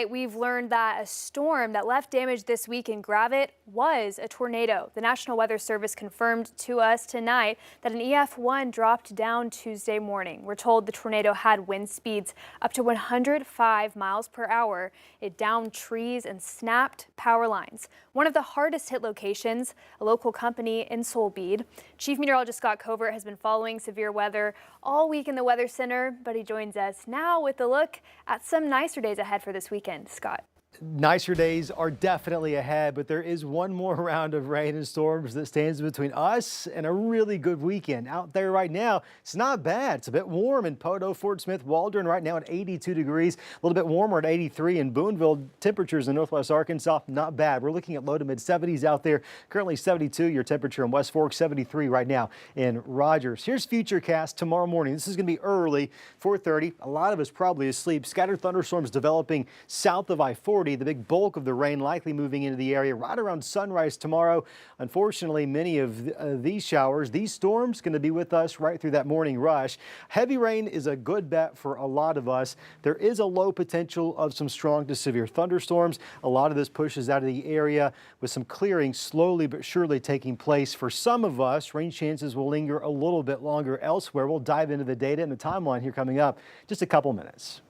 We've learned that a storm that left damage this week in Gravette was a tornado. The National Weather Service confirmed to us tonight that an EF1 dropped down Tuesday morning. We're told the tornado had wind speeds up to 105 miles per hour. It downed trees and snapped power lines. One of the hardest hit locations, a local company in Solbeed. Chief Meteorologist Scott Covert has been following severe weather all week in the Weather Center, but he joins us now with a look at some nicer days ahead for this weekend. Scott. Nicer days are definitely ahead, but there is one more round of rain and storms that stands between us and a really good weekend. Out there right now, it's not bad. It's a bit warm in Poteau, Fort Smith, Waldron right now at 82 degrees, a little bit warmer at 83 in Boonville. Temperatures in northwest Arkansas, not bad. We're looking at low to mid 70s out there. Currently 72 your temperature in West Fork, 73 right now in Rogers. Here's Futurecast tomorrow morning. This is going to be early, 4:30. A lot of us probably asleep. Scattered thunderstorms developing south of I-40. The big bulk of the rain likely moving into the area right around sunrise tomorrow. Unfortunately, many of these showers, these storms, going to be with us right through that morning rush. Heavy rain is a good bet for a lot of us. There is a low potential of some strong to severe thunderstorms. A lot of this pushes out of the area with some clearing slowly but surely taking place. For some of us, rain chances will linger a little bit longer elsewhere. We'll dive into the data and the timeline here coming up just a couple minutes.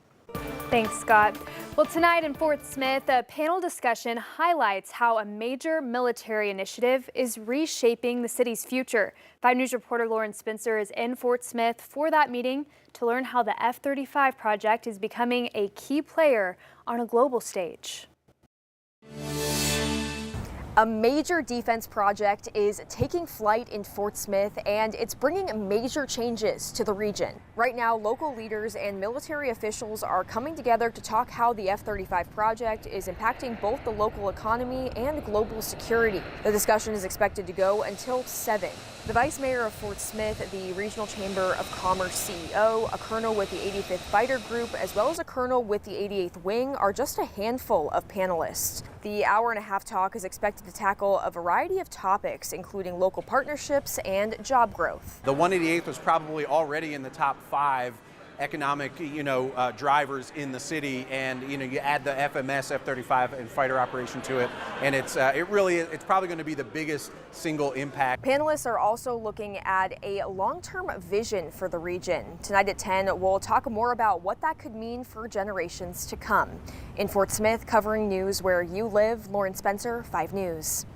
Thanks, Scott. Well, tonight in Fort Smith, a panel discussion highlights how a major military initiative is reshaping the city's future. 5 News reporter Lauren Spencer is in Fort Smith for that meeting to learn how the F-35 project is becoming a key player on a global stage. A major defense project is taking flight in Fort Smith, and it's bringing major changes to the region. Right now, local leaders and military officials are coming together to talk how the F-35 project is impacting both the local economy and global security. The discussion is expected to go until 7. The Vice Mayor of Fort Smith, the Regional Chamber of Commerce CEO, a colonel with the 85th Fighter Group, as well as a colonel with the 88th Wing are just a handful of panelists. The hour-and-a-half talk is expected to tackle a variety of topics, including local partnerships and job growth. The 188th was probably already in the top 5 economic, drivers in the city, and you add the FMS, F-35 and fighter operation to it, and it's probably going to be the biggest single impact. Panelists are also looking at a long-term vision for the region. Tonight at 10, we'll talk more about what that could mean for generations to come. In Fort Smith, covering news where you live, Lauren Spencer, 5 News.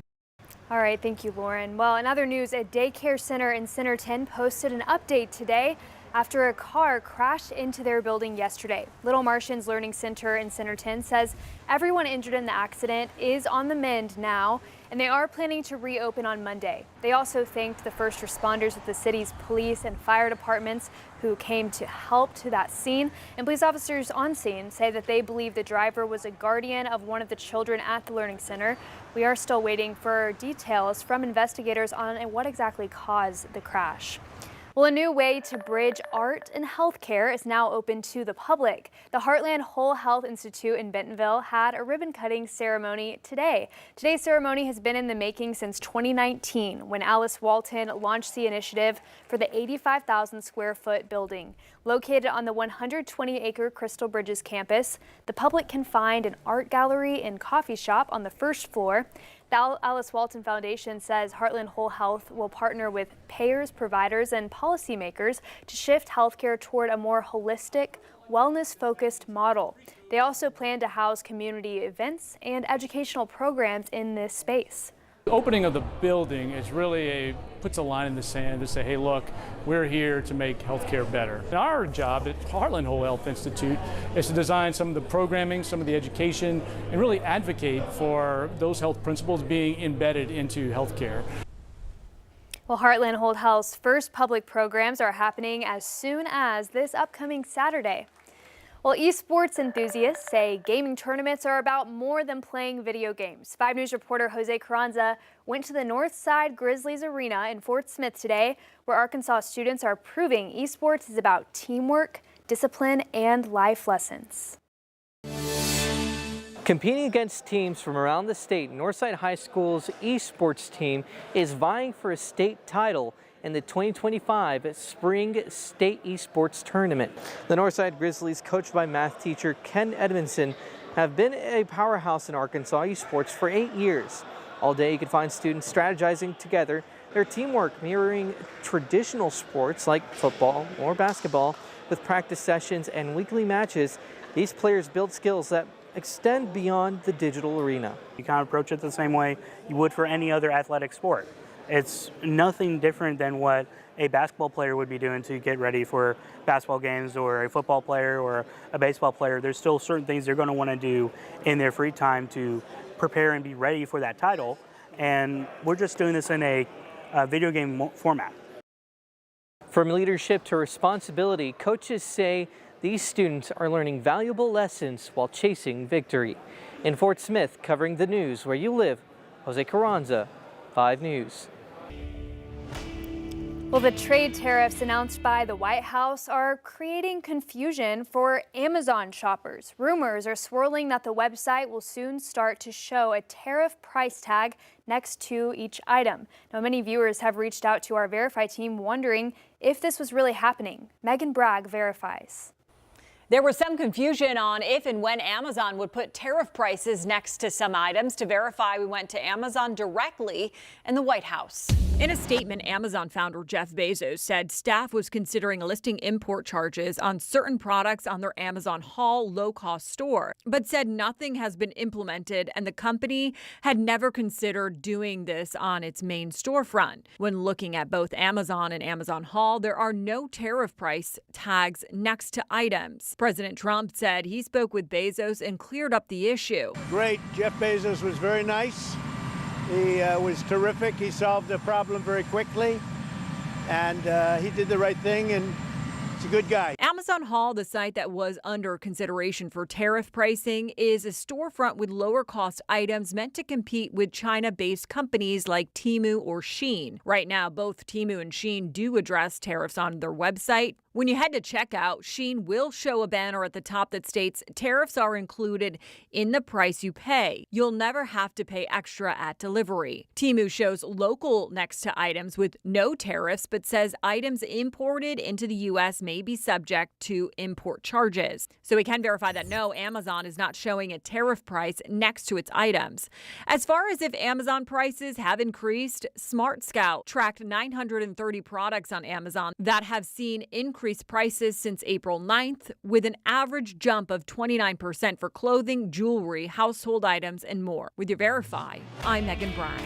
All right, thank you, Lauren. Well, in other news, a daycare center in Centerton posted an update today after a car crashed into their building yesterday. Little Martians Learning Center in Centerton says everyone injured in the accident is on the mend now, and they are planning to reopen on Monday. They also thanked the first responders with the city's police and fire departments who came to help to that scene. And police officers on scene say that they believe the driver was a guardian of one of the children at the Learning Center. We are still waiting for details from investigators on what exactly caused the crash. Well, a new way to bridge art and healthcare is now open to the public. The Heartland Whole Health Institute in Bentonville had a ribbon-cutting ceremony today. Today's ceremony has been in the making since 2019, when Alice Walton launched the initiative for the 85,000 square foot building. Located on the 120-acre Crystal Bridges campus, the public can find an art gallery and coffee shop on the first floor. The Alice Walton Foundation says Heartland Whole Health will partner with payers, providers, and policymakers to shift healthcare toward a more holistic, wellness-focused model. They also plan to house community events and educational programs in this space. The opening of the building is really puts a line in the sand to say, hey, look, we're here to make healthcare better. And our job at Heartland Whole Health Institute is to design some of the programming, some of the education, and really advocate for those health principles being embedded into healthcare. Well, Heartland Whole Health's first public programs are happening as soon as this upcoming Saturday. Well, esports enthusiasts say gaming tournaments are about more than playing video games. 5 News reporter Jose Carranza went to the Northside Grizzlies Arena in Fort Smith today, where Arkansas students are proving esports is about teamwork, discipline, and life lessons. Competing against teams from around the state, Northside High School's esports team is vying for a state title in the 2025 Spring State Esports Tournament. The Northside Grizzlies, coached by math teacher Ken Edmondson, have been a powerhouse in Arkansas esports for 8 years. All day you can find students strategizing together, their teamwork mirroring traditional sports like football or basketball. With practice sessions and weekly matches, these players build skills that extend beyond the digital arena. You kind of approach it the same way you would for any other athletic sport. It's nothing different than what a basketball player would be doing to get ready for basketball games, or a football player or a baseball player. There's still certain things they're going to want to do in their free time to prepare and be ready for that title. And we're just doing this in a video game format. From leadership to responsibility, coaches say these students are learning valuable lessons while chasing victory. In Fort Smith, covering the news where you live, Jose Carranza, 5 News. Well, the trade tariffs announced by the White House are creating confusion for Amazon shoppers. Rumors are swirling that the website will soon start to show a tariff price tag next to each item. Now, many viewers have reached out to our Verify team wondering if this was really happening. Megan Bragg verifies. There was some confusion on if and when Amazon would put tariff prices next to some items. To verify, we went to Amazon directly in the White House. In a statement, Amazon founder Jeff Bezos said staff was considering listing import charges on certain products on their Amazon Hall low-cost store, but said nothing has been implemented and the company had never considered doing this on its main storefront. When looking at both Amazon and Amazon Hall, there are no tariff price tags next to items. President Trump said he spoke with Bezos and cleared up the issue. Great. Jeff Bezos was very nice. He was terrific. He solved the problem very quickly, and he did the right thing, and he's a good guy. Amazon Hall, the site that was under consideration for tariff pricing, is a storefront with lower cost items meant to compete with China-based companies like Temu or Shein. Right now, both Temu and Shein do address tariffs on their website. When you head to checkout, Shein will show a banner at the top that states tariffs are included in the price you pay. You'll never have to pay extra at delivery. Temu shows local next to items with no tariffs, but says items imported into the U.S. may be subject to import charges. So we can verify that no, Amazon is not showing a tariff price next to its items. As far as if Amazon prices have increased, Smart Scout tracked 930 products on Amazon that have seen increased prices since April 9th, with an average jump of 29% for clothing, jewelry, household items, and more. With your Verify, I'm Megan Bragg.